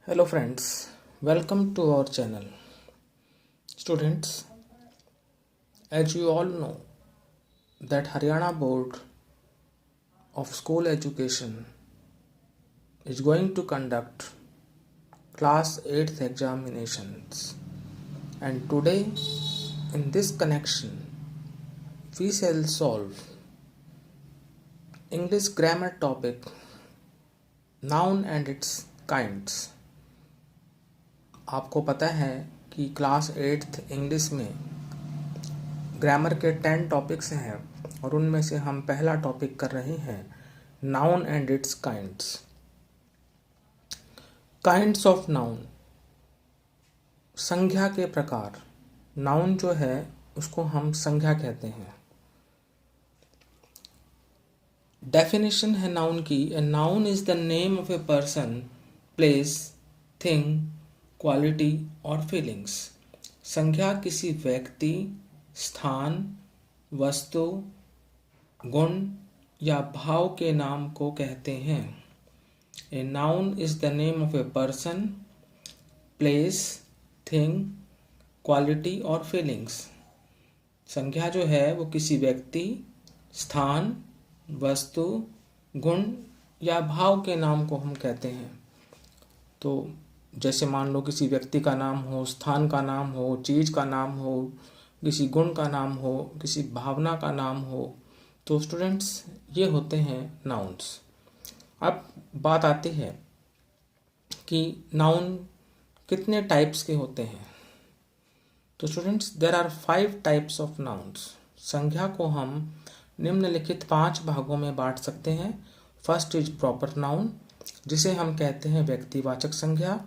Hello friends, welcome to our channel. Students, as you all know that Haryana Board of School Education is going to conduct class 8th examinations, and today in this connection we shall solve English grammar topic noun and its kinds. आपको पता है कि class 8th English में grammar के 10 topics हैं और उनमें से हम पहला टॉपिक कर रहे हैं noun and it's kinds. Kinds of noun, संज्ञा के प्रकार। नाउन जो है उसको हम संज्ञा कहते हैं। डेफिनेशन है नाउन की, a noun is the name of a person, place, thing, quality और फीलिंग्स। संज्ञा किसी व्यक्ति, स्थान, वस्तु, गुण या भाव के नाम को कहते हैं। A noun is the name of a person, place, thing, quality और फीलिंग्स। संज्ञा जो है वो किसी व्यक्ति, स्थान, वस्तु, गुण या भाव के नाम को हम कहते हैं। तो जैसे मान लो किसी व्यक्ति का नाम हो, स्थान का नाम हो, चीज का नाम हो, किसी गुण का नाम हो, किसी भावना का नाम हो, तो स्टूडेंट्स ये होते हैं नाउन्स। अब बात आती है कि नाउन कितने टाइप्स के होते हैं। तो students there are 5 types of nouns. संज्ञा को हम निम्नलिखित 5 भागों में बांट सकते हैं। फर्स्ट इज प्रॉपर नाउन, जिसे हम कहते हैं व्यक्तिवाचक संज्ञा।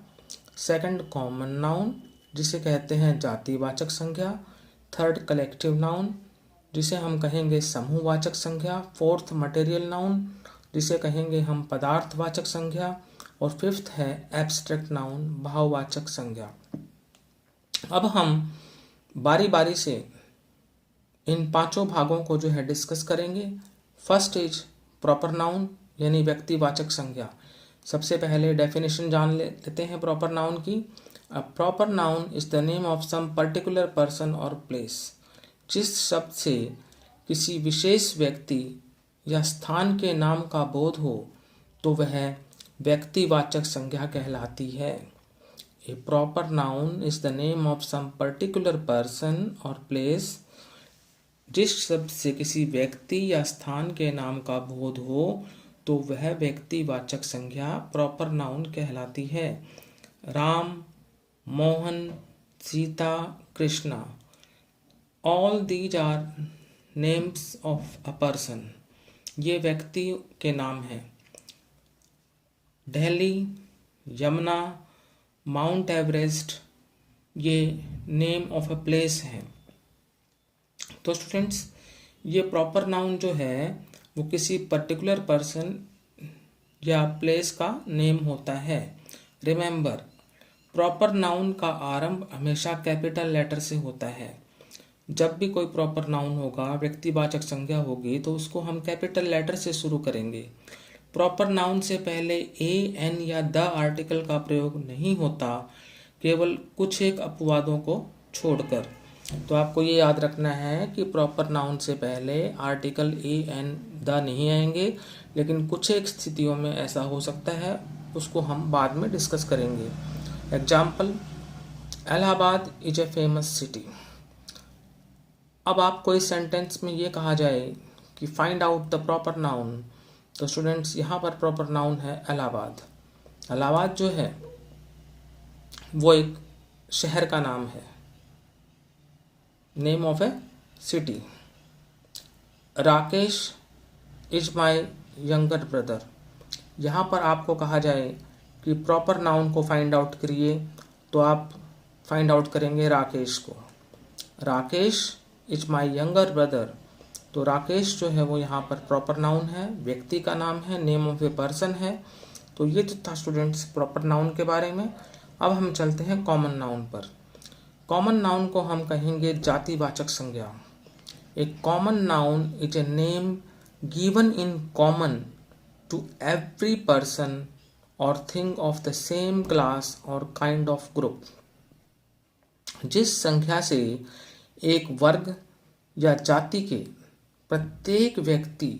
सेकंड कॉमन नाउन, जिसे कहते हैं जातिवाचक संज्ञा। थर्ड कलेक्टिव नाउन, जिसे हम कहेंगे समूहवाचक संज्ञा। फोर्थ मटेरियल नाउन, जिसे कहेंगे हम पदार्थवाचक संज्ञा। और फिफ्थ है एब्स्ट्रैक्ट नाउन, भाववाचक संज्ञा। अब हम बारी बारी से इन 5 भागों को जो है डिस्कस करेंगे। फर्स्ट इज प्रॉपर नाउन यानी व्यक्तिवाचक संज्ञा। सबसे पहले डेफिनेशन जान लेते हैं प्रॉपर नाउन की। A proper noun is the name of some particular person और प्लेस। जिस शब्द से किसी विशेष व्यक्ति या स्थान के नाम का बोध हो तो वह व्यक्तिवाचक संज्ञा कहलाती है। A proper noun is the name of some particular person और प्लेस। जिस शब्द से किसी व्यक्ति या स्थान के नाम का बोध हो तो वह व्यक्तिवाचक संज्ञा प्रॉपर नाउन कहलाती है। Ram, Mohan, Sita, Krishna, all these are names of a person. ये व्यक्ति के नाम हैं। दिल्ली, यमुना, माउंट एवरेस्ट ये नेम ऑफ अ प्लेस हैं। तो स्टूडेंट्स ये प्रॉपर नाउन जो है वो किसी पर्टिकुलर पर्सन या प्लेस का नेम होता है। रिमेंबर, प्रॉपर नाउन का आरंभ हमेशा कैपिटल लेटर से होता है। जब भी कोई प्रॉपर नाउन होगा, व्यक्तिवाचक संज्ञा होगी, तो उसको हम कैपिटल लेटर से शुरू करेंगे। प्रॉपर नाउन से पहले ए, एन या द आर्टिकल का प्रयोग नहीं होता, केवल कुछ एक अपवादों को छोड़कर। तो आपको ये याद रखना है कि प्रॉपर नाउन से पहले आर्टिकल ए, एन, द नहीं आएंगे, लेकिन कुछ एक स्थितियों में ऐसा हो सकता है, उसको हम बाद में डिस्कस करेंगे। Example, Allahabad is a famous city. अब आपको इस सेंटेंस में ये कहा जाए कि find out the proper noun, तो स्टूडेंट्स यहाँ पर प्रॉपर नाउन है इलाहाबाद। इलाहाबाद जो है वो एक शहर का नाम है, name of A city. Rakesh is my younger brother. यहाँ पर आपको कहा जाए कि प्रॉपर नाउन को फाइंड आउट करिए, तो आप फाइंड आउट करेंगे राकेश को। Rakesh is my younger brother. तो राकेश जो है वो यहाँ पर प्रॉपर नाउन है, व्यक्ति का नाम है, नेम ऑफ ए पर्सन है। तो ये तो था स्टूडेंट्स प्रॉपर नाउन के बारे में। अब हम चलते हैं कॉमन नाउन पर। कॉमन नाउन को हम कहेंगे जातिवाचक संज्ञा। A common noun is a name given in common to every person और thing of the same class और काइंड ऑफ ग्रुप। जिस संख्या से एक वर्ग या जाति के प्रत्येक व्यक्ति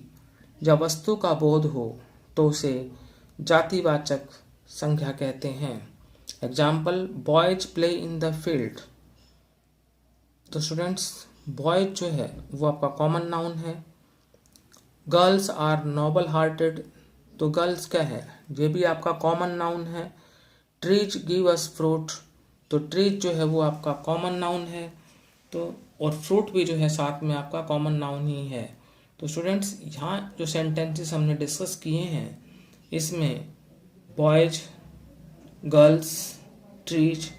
या वस्तु का बोध हो तो उसे जातिवाचक संख्या कहते हैं। Example, boys play in the field. तो स्टूडेंट्स, बॉयज जो है वो आपका कॉमन नाउन है। गर्ल्स आर नोबल हार्टेड, तो गर्ल्स क्या है, ये भी आपका कॉमन नाउन है। ट्रीज गिव अस फ्रूट, तो ट्रीज जो है वो आपका कॉमन नाउन है। तो और फ्रूट भी जो है साथ में आपका कॉमन नाउन ही है। तो स्टूडेंट्स, यहाँ जो सेंटेंसेस हमने डिस्कस किए हैं इसमें बॉयज, गर्ल्स, ट्रीज,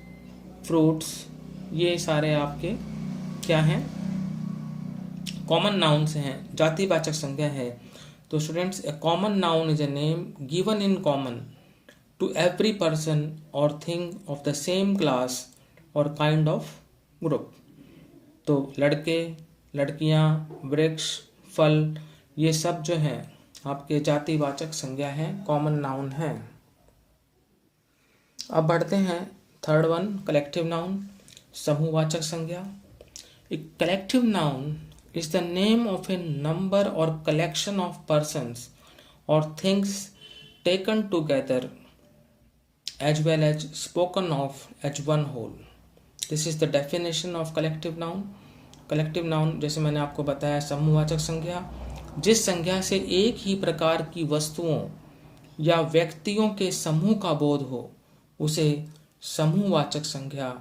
फ्रूट्स, ये सारे आपके क्या हैं, कॉमन नाउन्स हैं, जातिवाचक संज्ञा है। तो students, a common noun is a name given in common to every person और thing of the same class और काइंड ऑफ ग्रुप। तो लड़के, लड़कियां, वृक्ष, फल, ये सब जो हैं आपके जातिवाचक संज्ञा हैं, कॉमन नाउन हैं। अब बढ़ते हैं थर्ड वन, कलेक्टिव नाउन, समूहवाचक संज्ञा। A collective noun is the name of a number or collection of persons or things taken together as well as spoken of as one whole. This is the definition of collective noun. Collective noun जैसे मैंने आपको बताया समूहवाचक संज्ञा, जिस संज्ञा से एक ही प्रकार की वस्तुओं या व्यक्तियों के समूह का बोध हो उसे समूहवाचक संज्ञा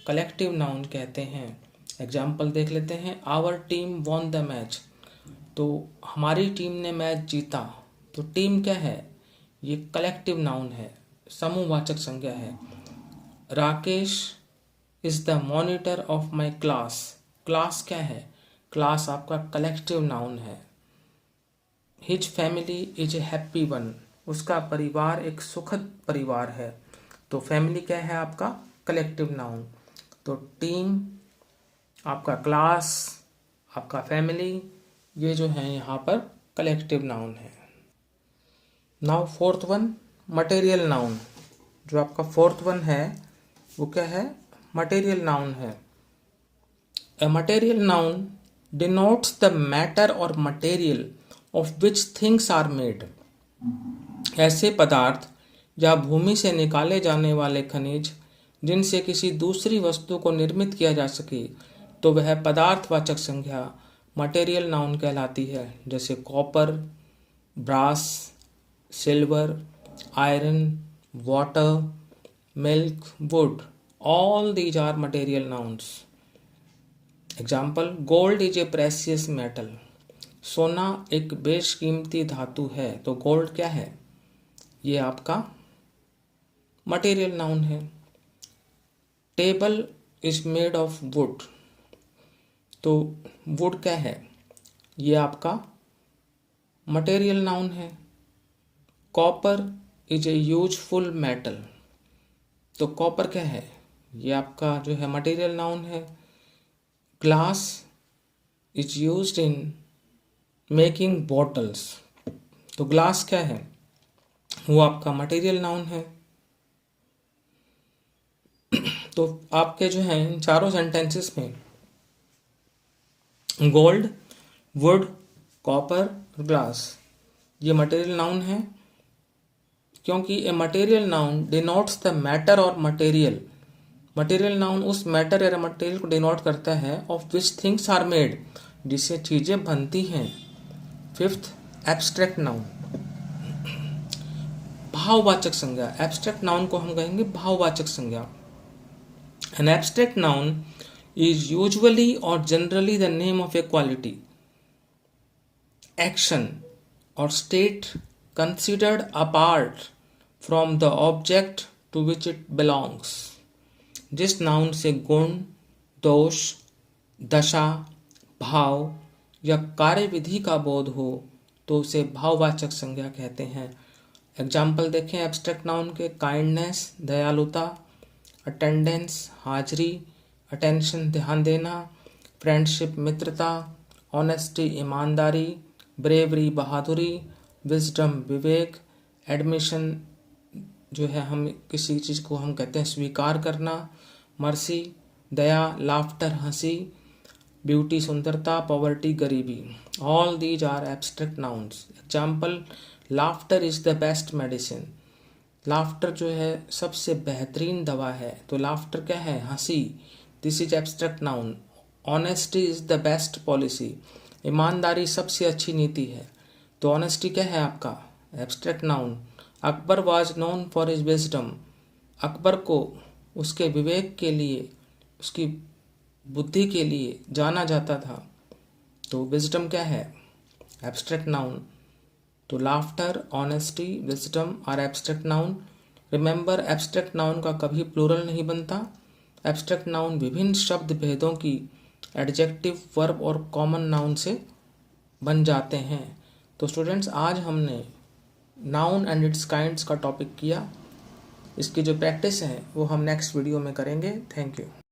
कलेक्टिव नाउन कहते हैं। एग्जाम्पल देख लेते हैं। Our team won the match, तो हमारी टीम ने मैच जीता। तो टीम क्या है, ये कलेक्टिव नाउन है, समूहवाचक संज्ञा है। Rakesh is the monitor of my class, class क्या है, क्लास आपका कलेक्टिव नाउन है। His family is a happy one, उसका परिवार एक सुखद परिवार है। तो फैमिली क्या है आपका कलेक्टिव नाउन। तो टीम, आपका क्लास, आपका फैमिली, ये जो है यहाँ पर कलेक्टिव नाउन है। Now fourth one, material noun. जो आपका फोर्थ वन है वो क्या है, मटेरियल नाउन है। A material noun denotes the matter और material of which things are made. ऐसे पदार्थ या भूमि से निकाले जाने वाले खनिज जिनसे किसी दूसरी वस्तु को निर्मित किया जा सके, तो वह पदार्थवाचक संज्ञा मटेरियल नाउन कहलाती है। जैसे copper, brass, silver, iron, water, milk, wood, all these are material nouns. Example, gold is a precious metal, सोना एक बेशकीमती धातु है। तो गोल्ड क्या है, ये आपका मटेरियल नाउन है। Table is made of would, तो वुड क्या है, ये आपका मटेरियल नाउन है। Copper is a useful metal, तो कॉपर क्या है, ये आपका जो है मटेरियल नाउन है। Glass is used in making bottles, तो ग्लास क्या है, वो आपका मटेरियल नाउन है। तो आपके जो है इन चारों सेंटेंसेस में गोल्ड, वुड, कॉपर, ग्लास, ये मटेरियल नाउन है, क्योंकि a material noun denotes the matter और मटेरियल। मटेरियल नाउन उस मैटर या मटेरियल को डिनोट करता है of which things are made, जिससे चीजें बनती हैं। फिफ्थ, एब्स्ट्रैक्ट नाउन, भाववाचक संज्ञा। एब्स्ट्रैक्ट नाउन को हम कहेंगे भाववाचक संज्ञा। An abstract noun is usually or generally the name of a quality, action or state considered apart from the object to which it belongs. जिस नाउन से गुण, दोष, दशा, भाव या कार्यविधि का बोध हो तो उसे भाववाचक संज्ञा कहते हैं। एग्जाम्पल देखें एब्स्ट्रैक्ट नाउन के। काइंडनेस, दयालुता, अटेंडेंस, हाजिरी, अटेंशन, ध्यान देना, फ्रेंडशिप, मित्रता, ऑनेस्टी, ईमानदारी, ब्रेवरी, बहादुरी, विजडम, विवेक, एडमिशन, जो है हम किसी चीज़ को हम कहते हैं स्वीकार करना, मर्सी दया, लाफ्टर हंसी, ब्यूटी सुंदरता, पॉवर्टी गरीबी। All these are abstract nouns. Example, laughter is the best medicine. Laughter जो है सबसे बेहतरीन दवा है। तो लाफ्टर क्या है? हंसी। This is abstract noun. Honesty is the best policy. ईमानदारी सबसे अच्छी नीति है। तो ऑनेस्टी क्या है आपका? Abstract noun. Akbar was known for his wisdom. Akbar को उसके विवेक के लिए, उसकी बुद्धि के लिए जाना जाता था। तो विजडम क्या है? Abstract noun. तो laughter, honesty, wisdom are abstract noun. Remember, abstract noun का कभी प्लूरल नहीं बनता। एब्स्ट्रैक्ट नाउन विभिन्न शब्द भेदों की एडजेक्टिव, वर्ब और कॉमन नाउन से बन जाते हैं। तो स्टूडेंट्स, आज हमने नाउन एंड इट्स काइंड्स का टॉपिक किया। इसकी जो प्रैक्टिस है वो हम नेक्स्ट वीडियो में करेंगे। Thank you.